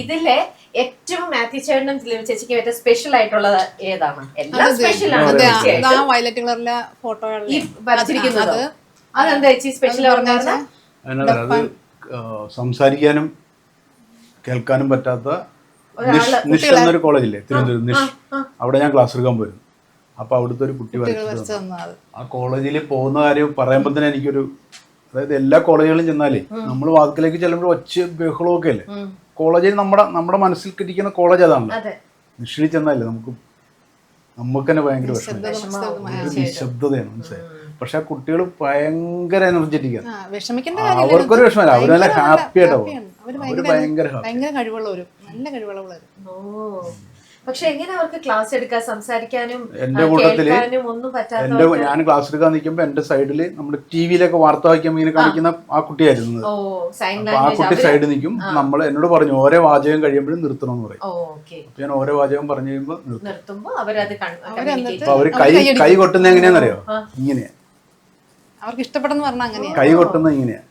ഇതിലെ ഏറ്റവും മാത്യു ചേട്ടനും ചേച്ചിക്കും ഏറ്റവും സ്പെഷ്യൽ ആയിട്ടുള്ളത് ഏതാണ്? എല്ലാം സ്പെഷ്യൽ ആണ്. വയലറ്റ് കളറിലെ ഫോട്ടോകളിൽ ഈ വരച്ചിരിക്കുന്നത് അതെന്താ ചേച്ചി സ്പെഷ്യൽ പറഞ്ഞാൽ? അത് സംസാരിക്കാനും കേൾക്കാനും പറ്റാത്ത നിഷ് എന്നൊരു കോളേജില്ലേ തിരുവനന്തപുരം നിഷ്, അവിടെ ഞാൻ ക്ലാസ് എടുക്കാൻ പോയിരുന്നു. അപ്പൊ അവിടുത്തെ ഒരു കുട്ടി വരച്ചു. ആ കോളേജിൽ പോകുന്ന കാര്യം പറയുമ്പോൾ തന്നെ എനിക്കൊരു, അതായത് എല്ലാ കോളേജുകളിലും ചെന്നാലേ നമ്മൾ വാതിക്കലേക്ക് ചെല്ലുമ്പോൾ ഒച്ച ബഹളമൊക്കെ അല്ലേ. കോളേജിൽ നമ്മുടെ മനസ്സിൽ ഇരിക്കുന്ന കോളേജ് അതാണല്ലോ. നിഷിൽ ചെന്നാലേ നമുക്ക് തന്നെ ഭയങ്കര നിശബ്ദതയാണ്, മനസ്സിലായി. പക്ഷെ ആ കുട്ടികൾ ഭയങ്കര എനർജറ്റിക്കാണ്. അവർക്കൊരു വിഷമല്ല, അവര് നല്ല ഹാപ്പി ആയിട്ടാവും. അവര് ഭയങ്കര നല്ല കഴിവുള്ളവര്. പക്ഷെ എങ്ങനെ അവർക്ക് ക്ലാസ് എടുക്കാൻ, സംസാരിക്കാനും എന്റെ കൂട്ടത്തില് ഒന്നും പറ്റാത്ത, ഞാൻ ക്ലാസ് എടുക്കാൻ നിൽക്കുമ്പോ എന്റെ സൈഡില് നമ്മുടെ ടിവിയിലൊക്കെ വാർത്ത വായിക്കുമ്പോൾ ഇങ്ങനെ കാണിക്കുന്ന ആ കുട്ടിയായിരുന്നു. അപ്പൊ ആ കുട്ടി സൈഡിൽ നിൽക്കും. നമ്മൾ എന്നോട് പറഞ്ഞു ഓരോ വാചകം കഴിയുമ്പോഴും നിർത്തണമെന്ന് പറയും. അപ്പൊ ഞാൻ ഓരോ വാചകം പറഞ്ഞു കഴിയുമ്പോ നിർത്തുമ്പോ അവര് കൈ കൊട്ടുന്ന എങ്ങനെയാണെന്നറിയോ? ഇങ്ങനെയാ അവർക്ക് ഇഷ്ടപ്പെടുന്ന പറഞ്ഞാൽ അങ്ങനെയാ കൈ കൊട്ടുന്ന ഇങ്ങനെയാ.